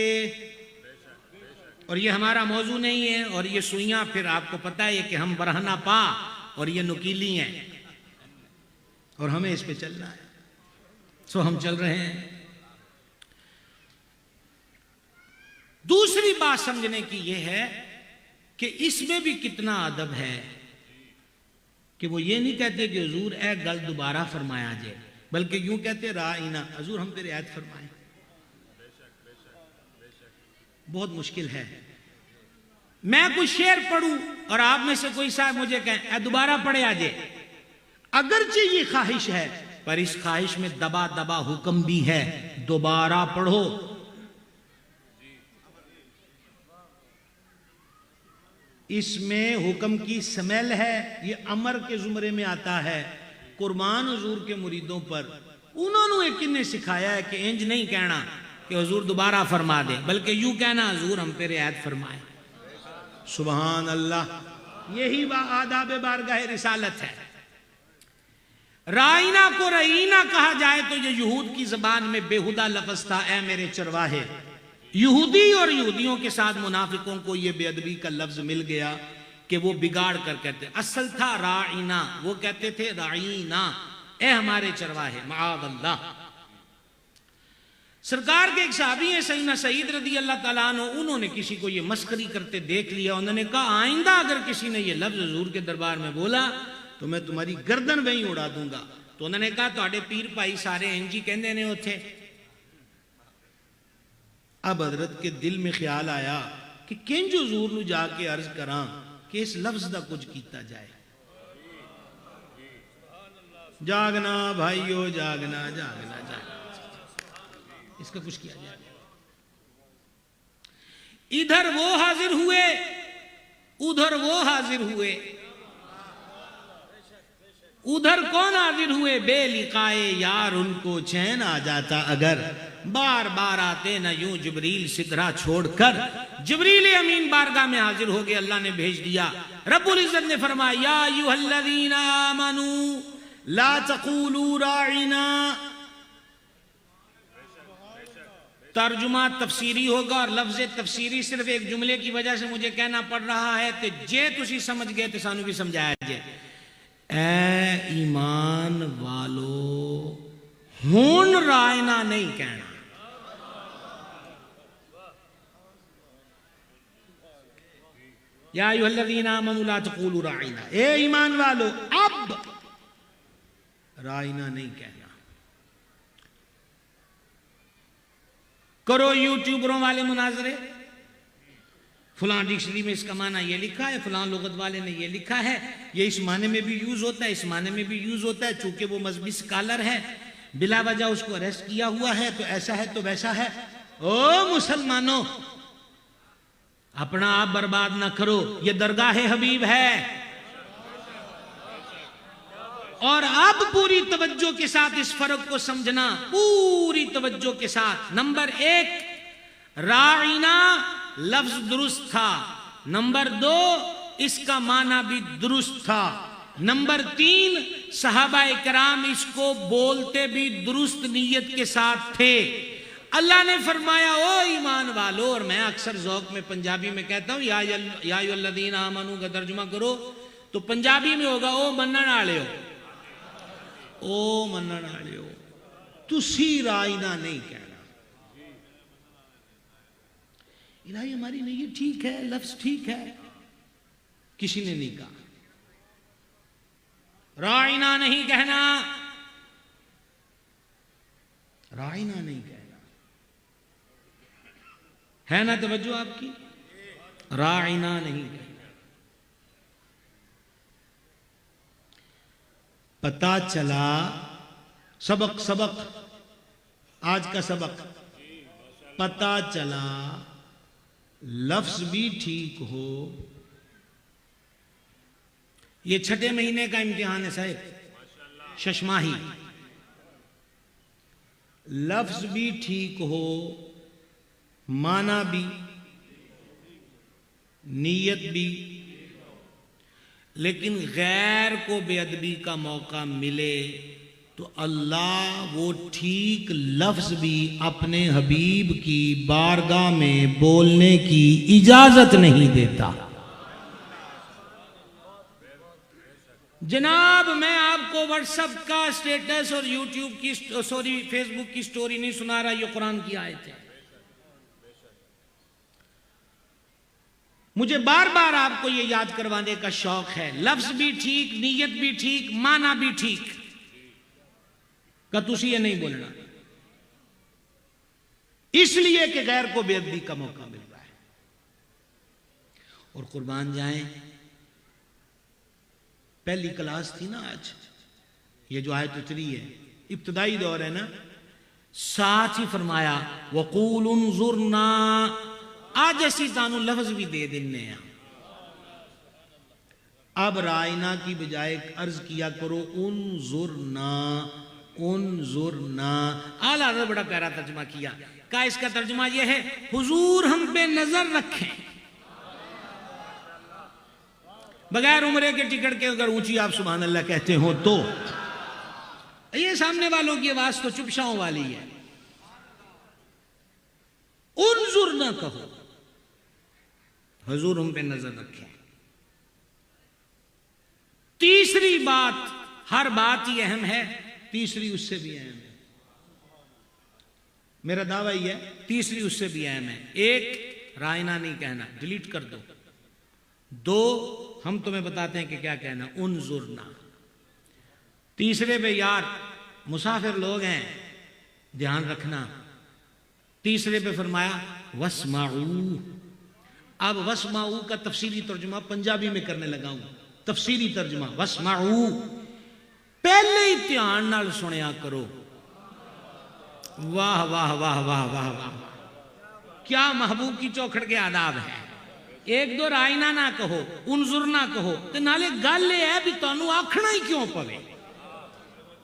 और ये हमारा मौजू नहीं है। और ये सुइयां फिर आपको पता है कि हम बरहना पा और ये नुकीली हैं, और हमें इस पे चलना है। सो हम चल रहे हैं। दूसरी बात समझने की यह है कि इसमें भी कितना अदब है कि वो ये नहीं कहते कि हुजूर ए गल दोबारा फरमाया जाए, बल्कि यूं कहते राइना, हुजूर हम पे रियायत फरमाए। बहुत मुश्किल है। मैं कुछ शेर पढ़ूं और आप में से कोई साहब मुझे कहें ए दोबारा पढ़े आ जाए, अगरचे ये ख्वाहिश है, पर इस ख्वाहिश में दबा दबा हुक्म भी है, दोबारा पढ़ो। इसमें हुक्म की स्मेल है, ये अमर के जुमरे में आता है। कुर्बान हुजूर के मुरीदों पर उन्होंने एक ने सिखाया है कि इंज नहीं कहना कि हुजूर दोबारा फरमा दे, बल्कि यूं कहना हुजूर हम पे रियायत फरमाए। सुभान अल्लाह, यही आदाब बारगाह रिसालत है। राइना को रईना कहा जाए तो ये यहूद की जबान में बेहुदा लफ्ज था, ए मेरे चरवाहे। यहूदी और यहूदियों के साथ मुनाफिकों को यह बेअदबी का लफ्ज मिल गया कि वो बिगाड़ कर कहते, असल था राइना, वो कहते थे राइना, ए हमारे चरवाहे। माअल्लाह। सरकार के एक साहबी है सैयदना सईद रदी अल्लाह ताला अन्हु, उन्होंने किसी को ये मस्करी करते देख लिया। उन्होंने कहा आइंदा अगर किसी ने ये लफ्ज हुजूर के दरबार में बोला तो मैं तुम्हारी गर्दन वहीं उड़ा दूंगा। तो उन्होंने कहा तुहाडे पीर भाई सारे इंजी कहंदे ने उथे। अब हजरत के दिल में ख्याल आया कि किंज हुजूर नूं जाके अर्ज करा कि इस लफ्ज दा कुछ कीता जाए। जागना भाइयों, जागना जागना जागना, इसका कुछ किया जाए। इधर वो हाजिर हुए, उधर वो हाजिर हुए। उधर कौन हाजिर हुए? बेलिकाए यार उनको चैन आ जाता अगर, बार बार आते न यूं जिब्रील सिदरा छोड़कर। जिब्रील अमीन बारगाह में हाजिर हो गए, अल्लाह ने भेज दिया। रब्बुल इज्जत ने फरमाया या अय्युहल्लज़ीना आमनू ला तक़ूलू राइना। तर्जुमा तफसीरी होगा और लफ्ज़ तफसीरी सिर्फ एक जुमले की वजह से मुझे कहना पड़ रहा है, तो जे तुसी समझ गए तो सानू भी समझाया जाए। ए ईमान वालो, हुन रायना नहीं कहना। या अय्युहल्लज़ीना आमनू ला तक़ूलू राइना, ए ईमान वालो अब राइना नहीं कहना। करो यूट्यूबरों वाले मुनाजरे, फलां डिक्शनरी में इसका माना ये लिखा है, फलां लुगत वाले ने ये लिखा है, ये इस माने में भी यूज होता है, इस माने में भी यूज होता है। चूंकि वो मजहबी स्कॉलर है, बिला वजह उसको अरेस्ट किया हुआ है, तो ऐसा है तो वैसा है। ओ मुसलमानों, अपना आप बर्बाद ना करो, ये दरगाह हबीब है। और अब पूरी तवज्जो के साथ इस फर्क को समझना, पूरी तवज्जो के साथ। नंबर एक, राइना लफ्ज दुरुस्त था। नंबर दो, इसका माना भी दुरुस्त था। नंबर तीन, सहाबा इकराम इसको बोलते भी दुरुस्त नीयत के साथ थे। अल्लाह ने फरमाया ओ ईमान वालो, और मैं अक्सर ज़ौक़ में पंजाबी में कहता हूँ या अय्युहल्लज़ीना आमनू का तर्जुमा करो तो पंजाबी में होगा ओ मनण वाले हो, ओ मनण वाले हो, तुसी राइना नहीं कहना। इलाही हमारी नीयत ठीक है, लफ्ज ठीक है, किसी ने नहीं कहा राइना नहीं कहना, राइना नहीं कहना है ना। तवज्जो आपकी, राइना नहीं कहना। पता चला सबक, सबक आज का सबक, पता चला लफ्ज भी ठीक हो। ये छठे महीने का इम्तिहान है साहब, शशमाही। लफ्ज भी ठीक हो, माना भी, नीयत भी, लेकिन गैर को बेअदबी का मौका मिले तो अल्लाह वो ठीक लफ्ज भी अपने हबीब की बारगाह में बोलने की इजाजत नहीं देता। जनाब मैं आपको आपको व्हाट्सएप का स्टेटस और यूट्यूब की फेसबुक की स्टोरी नहीं सुना रहा, ये कुरान की आयत है। मुझे बार बार आपको ये याद करवाने का शौक है, लफ्ज भी ठीक, नीयत भी ठीक, माना भी ठीक, का तुसी ये नहीं बोलना, इसलिए कि गैर को बेअदबी का मौका मिल रहा है। और कुर्बान जाएं, पहली क्लास थी ना आज, ये जो आयत उतरी है इब्तदाई दौर है ना, साथ ही फरमाया वक़ूल उन्ज़ुरना, आज ऐसी तानू लफ्ज भी दे देने हैं। अब रायना की बजाय अर्ज किया करो उन्ज़ुरना, उन्ज़ुरना। आला हज़रत बड़ा प्यारा तर्जुमा किया, का इसका तर्जुमा यह है हुजूर हम पे नजर रखें। बगैर उम्रे के टिकट के अगर ऊंची आप सुभान अल्लाह कहते हो तो ये सामने वालों की आवाज तो चुपशाओं वाली है। उन्जुर ना कहो, हुजूर हम पे नजर रखें। तीसरी बात, हर बात ही अहम है, तीसरी उससे भी अहम है। मेरा दावा ही है तीसरी उससे भी अहम है। एक, रायना नहीं कहना, डिलीट कर दो। दो, हम तुम्हें बताते हैं कि क्या कहना, उन्जुरना। तीसरे पे यार मुसाफिर लोग हैं, ध्यान रखना। तीसरे पे फरमाया वस्माऊ। अब वस्माऊ का तफसीली तर्जुमा पंजाबी में करने लगा हूं। तफसीली तर्जुमा वस्माऊ, पहले ही ध्यान नाल सुनिया करो। वाह वाह वाह वाह वाह वाह, क्या महबूब की चौखट के आदाब है। एक दो रायना ना कहो, उन्जुर ना कहो, तो नाले गल है भी तुहानू आखना ही क्यों पवे,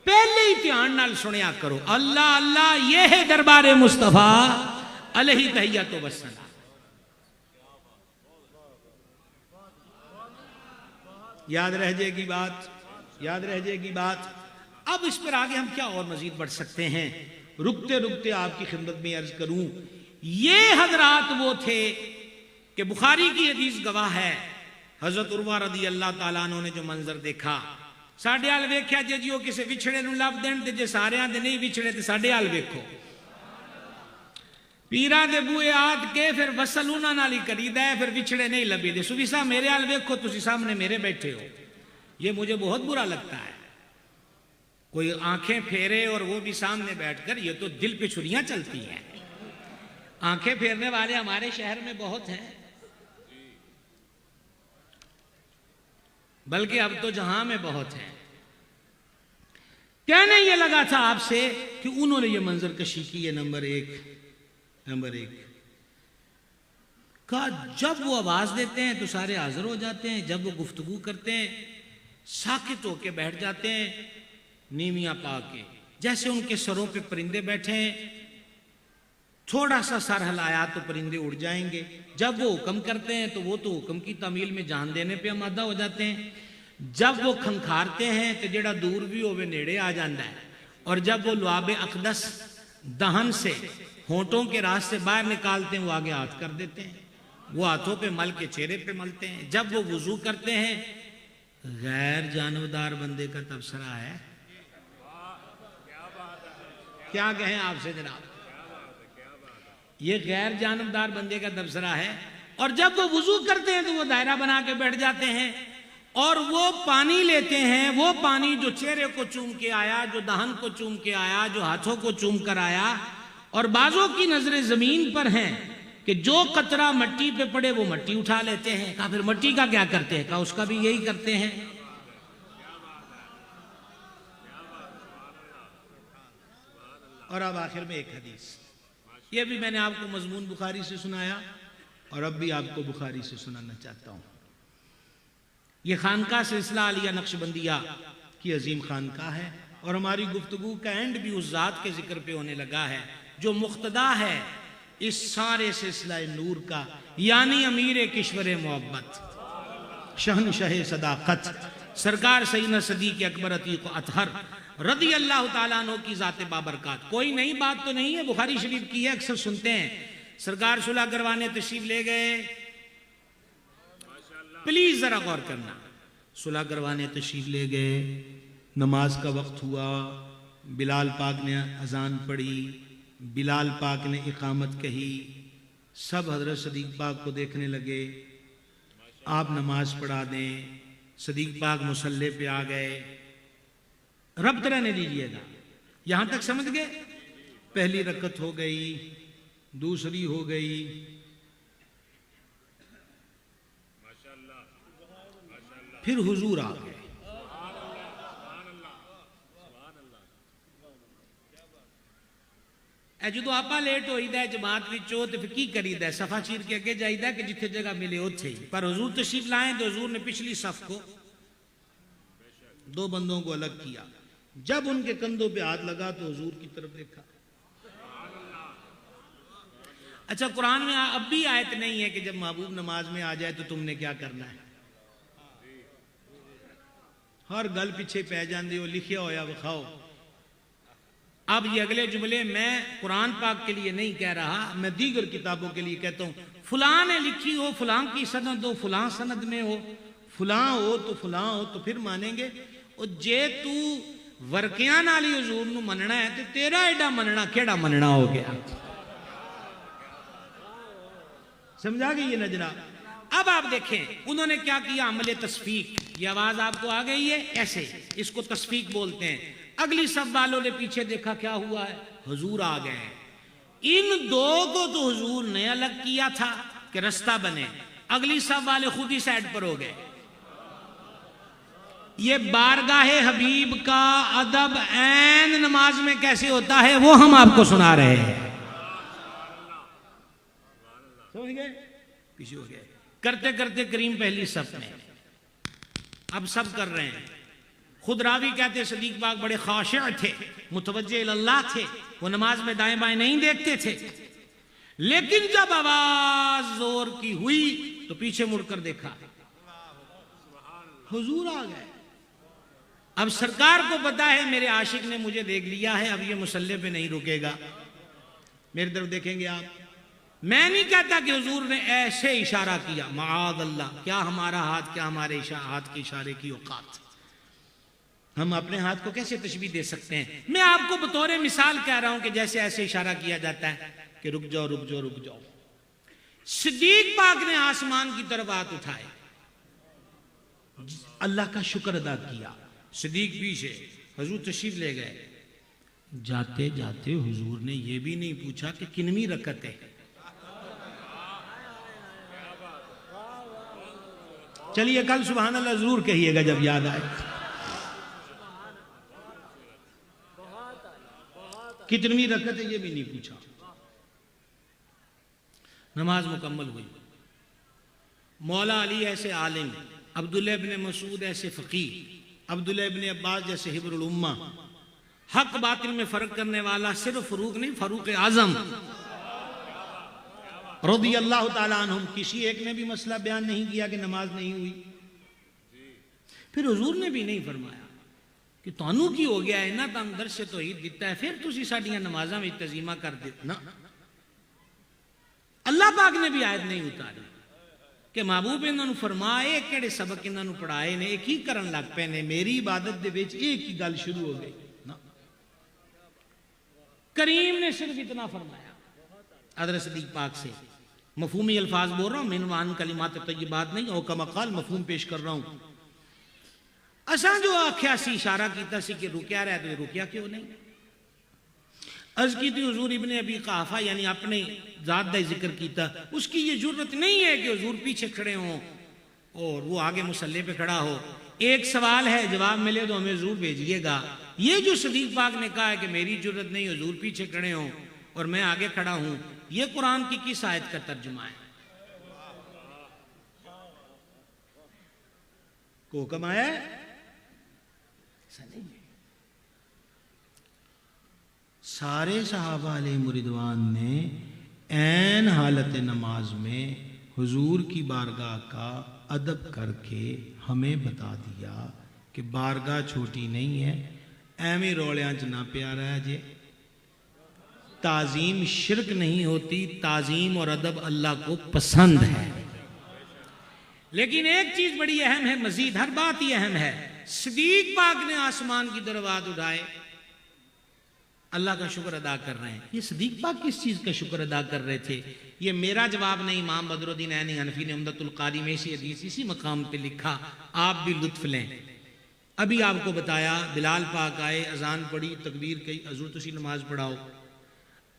पहले ही ध्यान नाल सुनिया करो। अल्लाह अल्लाह, ये है दरबारे मुस्तफा अलैहि तहिय्यतु वस्सलाम। याद रह जाएगी बात, याद रह जाएगी बात। अब इस पर आगे हम क्या और मजीद बढ़ सकते हैं। रुकते रुकते आपकी खिदमत में अर्ज करूं, ये हजरात वो थे कि बुखारी की हदीस गवाह है, हजरत उर्वा रदी अल्लाह ताला अन्हु ने जो मंजर देखा, साढ़े हाल वेख्या जे जी किसी विछड़े नूं लभ देण ते जे सारियां दे नहीं विछड़े ते साढ़े हाल वेखो। पीरां दे बूए आद के फिर वसल उन्हां नाल ही करीदा है, फिर विछड़े नहीं लभी दे। सुफी साहब मेरे हाल वेखो, तुसी सामने मेरे बैठे हो, ये मुझे बहुत बुरा लगता है। कोई आंखें फेरे और वो भी सामने बैठकर, ये तो दिल पे छुरियां चलती हैं। आंखें फेरने वाले हमारे शहर में बहुत हैं, बल्कि अब तो जहां में बहुत हैं। कहने ये लगा था आपसे कि उन्होंने ये मंजर कशी की है। नंबर एक का, जब वो आवाज देते हैं तो सारे हाजिर हो जाते हैं, जब वो गुफ्तगू करते हैं साकित होके बैठ जाते हैं, नीमियां पाके, जैसे उनके सरों पे परिंदे बैठे हैं। थोड़ा सा सर हिलाया तो परिंदे उड़ जाएंगे। जब वो हुक्म करते हैं तो वो तो हुक्म की तामील में जान देने पे आमादा हो जाते हैं। जब वो खंखारते हैं तो जेड़ा दूर भी होवे नेड़े आ जाता है। और जब वो लुआबे अकदस दहन से होंठों के रास्ते बाहर निकालते हैं, वो आगे हाथ कर देते हैं, वो हाथों पे मल के चेहरे पे मलते हैं। जब वो वुजू करते हैं, गैर जानबदार बंदे का तबसरा है। क्या कहें आपसे जनाब, ये गैर जानबदार बंदे का तबसरा है। और जब वो वुजू करते हैं तो वो दायरा बना के बैठ जाते हैं और वो पानी लेते हैं। वो पानी जो चेहरे को चूम के आया, जो दहन को चूम के आया, जो हाथों को चूम कर आया, और बाजों की नजरें जमीन पर हैं कि जो कतरा मट्टी पे पड़े वो मट्टी उठा लेते हैं। कहा फिर मट्टी का क्या करते हैं, कहा उसका भी यही करते हैं। और अब आखिर में एक हदीस, ये भी मैंने आपको मजमून बुखारी से सुनाया और अब भी आपको बुखारी से सुनाना चाहता हूं। ये खानका सिलसिला आलिया नक्शबंदिया की अजीम खानका है और हमारी गुफ्तगू का एंड भी उस जात के जिक्र पे होने लगा है जो मुख्तदा है इस सारे सिलसिला नूर का, यानी अमीर किश्वर मोहब्बत, शहनशाह सदाकत, सरकार सईद सदीक अकबर अतीक अतहर रदी अल्लाह ताला अन्हु की जाते बाबरकात। कोई नई बात तो नहीं है, बुखारी शरीफ की है, अक्सर सुनते हैं। सरकार सुलह करवाने तशरीफ ले गए, प्लीज जरा गौर करना, सुलह करवाने तशरीफ ले गए, नमाज का वक्त हुआ, बिलाल पाक ने अजान पढ़ी, बिलाल पाक ने इकामत कही, सब हजरत सदीक पाक को देखने लगे, आप नमाज पढ़ा दें। सदीक पाक मुसल्ले पे आ गए। रब्त रहने दीजिएगा, यहां तक समझ गए? पहली रकत हो गई, दूसरी हो गई, फिर हुजूर आ गए। जो आपा लेट होईदा जमात विचों तो फिर की करीदा, सफा चीर के अगे जाईदा कि जिथे जगह मिले उथे ही। पर हुजूर तशरीफ लाए तो हुजूर ने पिछली सफ को, दो बंदों को अलग किया। जब उनके कंधों पे हाथ लगा तो हुजूर की तरफ देखा। अच्छा, कुरान में अब भी आयत नहीं है कि जब महबूब नमाज में आ जाए तो तुमने क्या करना है। हर गल पीछे पै जाते हो, लिखिया होया विखाओ। अब ये अगले जुमले मैं कुरान पाक के लिए नहीं कह रहा, मैं दीगर किताबों के लिए कहता हूं। फलां ने लिखी हो, फलां की सनद हो, फलां सनद में हो, फलां हो तो फलां हो तो फिर मानेंगे। और जे तू वर्कियां नाल ही हुजूर नूं मनना है तो तेरा एडा मनना केड़ा मनना हो गया। समझा गई ये नजरा? अब आप देखें उन्होंने क्या किया, अमले तस्फीक। ये आवाज आपको आ गई है, ऐसे इसको तस्फीक बोलते हैं। अगली सब वालों ने पीछे देखा, क्या हुआ है, हुजूर आ गए। इन दो को तो हुजूर ने अलग किया था कि रास्ता बने, अगली सब वाले खुद ही साइड पर हो गए। ये बारगाहे हबीब का अदब ऐन नमाज में कैसे होता है वो हम आपको सुना रहे हैं। समझ गए? पीछे हो गए। करते करते करीम पहली सफ में, अब सब कर रहे हैं। खुद रावी कहते सदीक पाक बड़े खाशिअ थे, मुतवज्जे इल्लाह थे, वो नमाज में दाएं बाएं नहीं देखते थे। लेकिन जब आवाज जोर की हुई तो पीछे मुड़कर देखा, हुजूर आ गए। अब सरकार को पता है मेरे आशिक ने मुझे देख लिया है, अब ये मुसल्ले पे नहीं रुकेगा, मेरी तरफ देखेंगे आप। मैं नहीं कहता कि हुजूर ने ऐसे इशारा किया, माआद अल्लाह, क्या हमारा हाथ, क्या हमारे हाथ के इशारे की औकात। हम अपने हाथ को कैसे तशबीह दे सकते हैं? मैं आपको बतौर मिसाल कह रहा हूं कि जैसे ऐसे इशारा किया जाता है कि रुक जाओ रुक जाओ रुक जाओ। सिद्दीक पाक ने आसमान की तरफ हाथ उठाए, अल्लाह का शुक्र अदा किया। सिद्दीक पीछे, हुजूर तशरीफ ले गए। जाते जाते हुजूर ने यह भी नहीं पूछा कि कितनी रकत है। चलिए कल सुभान अल्लाह जरूर कहिएगा जब याद आए। कितनी रकत है ये भी नहीं पूछा। नमाज मुकम्मल हुई। मौला अली ऐसे आलिम, अब्दुल्ला इब्न मसूद ऐसे फकीह, अब्दुल्ला इब्न अब्बास जैसे हिब्रुल उम्मा, हक बातिल में फर्क करने वाला सिर्फ फरूक नहीं, फारूक आजम रज़ियल्लाहु ताला अन्हुम, किसी एक ने भी मसला बयान नहीं किया कि नमाज नहीं हुई। फिर हुजूर ने भी नहीं फरमाया कि तानू की हो गया है ना, तुम दर्श तौहीद दिता है, फिर तुसी साडियां नमाज़ां विच तज़ीमा कर दे ना। अल्लाह पाक ने भी आयत नहीं उतारी कि महबूब इन्हां नूं फरमाए किहड़े सबक इन्हां नूं पढ़ाए ने, एक ही करन लग पे ने, मेरी इबादत दे विच एक ही गल शुरू हो गई ना। करीम ने सिर्फ इतना फरमाया हज़रत सिद्दीक पाक से। मफहूमी अल्फाज बोल रहा हूं, मिनवान कलिमात तय्यबात नहीं, और कमा क़ाल मफहूम पेश कर रहा हूं। असा जो आख्या सी, इशारा कीता सी कि रुकिया रहा, तो रुकिया क्यों नहीं? अर्ज की थी हुजूर इब्ने अबी क़हाफ़ा यानी अपने जात का जिक्र कीता, उसकी ये जरूरत नहीं है कि हुजूर पीछे खड़े हों और वो आगे मुसल्ले पे खड़ा हो। एक सवाल है, जवाब मिले तो हमें जरूर भेजिएगा। ये जो सदीक पाक ने कहा है कि मेरी जरूरत नहीं, हुजूर पीछे खड़े हों और मैं आगे खड़ा हूं, ये कुरान की किस आयत का तर्जुमा है? को हुक्म आया है? सारे सहाबा अलैहिम रिदवान ने ऐन हालत नमाज में हुजूर की बारगाह का अदब करके हमें बता दिया कि बारगाह छोटी नहीं है, एवें रौलियां च ना पिया रह जे। ताजीम शिरक नहीं होती, ताजीम और अदब अल्लाह को पसंद है। लेकिन एक चीज बड़ी अहम है, मजीद हर बात ही अहम है। सिद्दीक पाक ने आसमान की तरफ हाथ उठाए, अल्लाह का शुक्र अदा कर रहे हैं। ये सिद्दीक पाक किस चीज का शुक्र अदा कर रहे थे? ये मेरा जवाब नहीं, इमाम बदरुद्दीन ऐनी हनफी ने उम्दतुल कारी में इसी हदीस इसी मकाम पे लिखा, आप भी लुत्फ लें। अभी आपको बताया, बिलाल पाक आए, अजान पढ़ी, तकबीर कही, हजूर तुसी नमाज पढ़ाओ।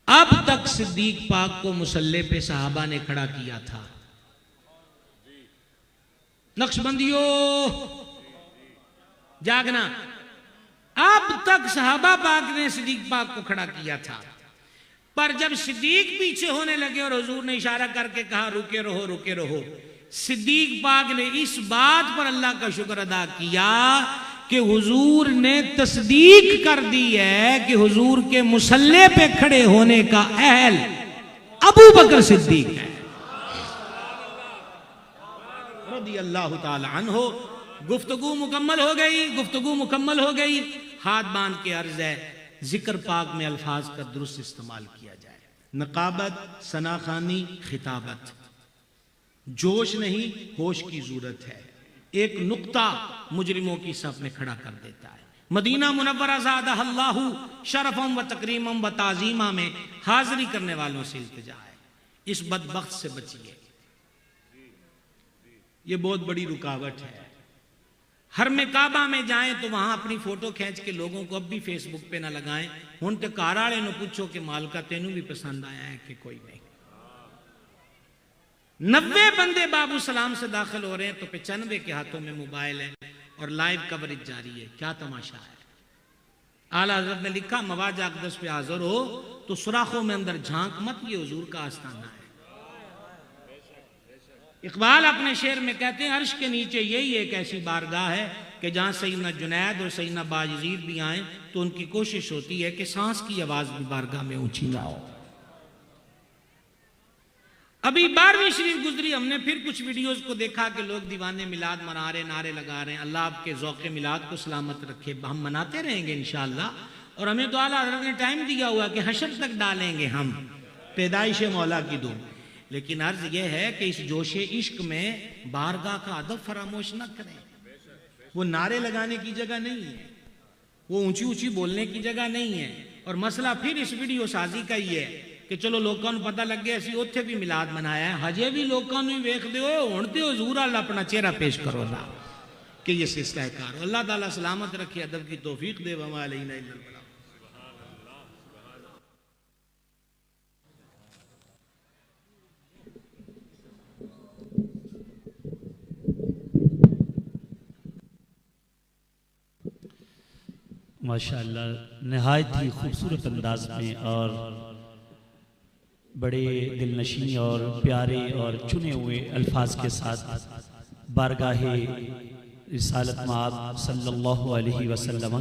अब तक सिद्दीक पाक को मुसल्ले पे सहाबा ने खड़ा किया था। नक्शबंदियों जागना, अब तक सहाबा पाक ने सिद्दीक पाक को खड़ा किया था, पर जब सिद्दीक पीछे होने लगे और हुजूर ने इशारा करके कहा रुके रहो रुके रहो, सिद्दीक पाक ने इस बात पर अल्लाह का शुक्र अदा किया कि हुजूर ने तस्दीक कर दी है कि हुजूर के मुसल्ले पे खड़े होने का अहल अबू बकर सिद्दीक है रज़ी अल्लाह ताला अन्हु। गुफ्तगू मुकम्मल हो गई, गुफ्तगू मुकम्मल हो गई। हाथ बांध के अर्ज है, जिक्र पाक में अल्फाज का दुरुस्त इस्तेमाल किया जाए। नकाबत, सनाखानी, खिताबत, जोश नहीं होश की जरूरत है। एक नुक्ता मुजरिमों की सफ में खड़ा कर देता है। मदीना मुनव्वरा ज़ादहल्लाहु शरफम व तकरीमम व ताज़ीमा में हाजिरी करने वालों से इल्तिजा है, इस बदबख्त से बचिए। ये बहुत बड़ी रुकावट है। हर में काबा में जाएं तो वहां अपनी फोटो खींच के लोगों को अब भी फेसबुक पे ना लगाएं। हुण ते घर वाले नूं पूछो कि मालका तेनू भी पसंद आया है कि कोई नहीं। 90 बंदे बाबू सलाम से दाखिल हो रहे हैं तो 95 के हाथों में मोबाइल है और लाइव कवरेज जारी है। क्या तमाशा है। आला हज़रत ने लिखा, मवाज अक़दस पे हाजिर हो तो सुराखों में अंदर झांक मत, ये हुजूर का आस्थाना है। इकबाल अपने शेर में कहते हैं, अर्श के नीचे यही एक ऐसी बारगाह है कि जहां सैयदना जुनैद और सैयदना बायज़ीद भी आए तो उनकी कोशिश होती है कि सांस की आवाज भी बारगाह में ऊंची ना हो। अभी 12वीं शरीफ गुजरी, हमने फिर कुछ वीडियोस को देखा कि लोग दीवाने मिलाद मना रहे, नारे लगा रहे हैं। अल्लाह आपके ज़ौक़े मिलाद को सलामत रखे। हम मनाते रहेंगे इंशाअल्लाह। और हमें तो आला हज़रत ने टाइम दिया हुआ कि हशर तक डालेंगे हम पैदाइश मौला की धूम। लेकिन अर्ज यह है कि इस जोशे इश्क में बारगाह का अदब फरामोश न करें। वो नारे लगाने की जगह नहीं है, वो ऊंची ऊंची बोलने की जगह नहीं है। और मसला फिर इस वीडियो साजी का ही है कि चलो लोगों को पता लग गया, असी उत्थे भी मिलाद मनाया है, हजे भी लोगों ने वेख दो हुण ते हुजूर अल्लाह अपना चेहरा पेश करो ना कि ये सिलसिला है कार। अल्लाह ताला सलामत रखे, अदब की तौफीक दे। वमा अलैना इल्लल बलाग। माशाअल्लाह नहायत ही खूबसूरत अंदाज में और बड़े दिलनशी और प्यारे और चुने हुए अल्फाज के साथ बारगाहे रिसालत माब सल्लल्लाहु अलैहि वसल्लम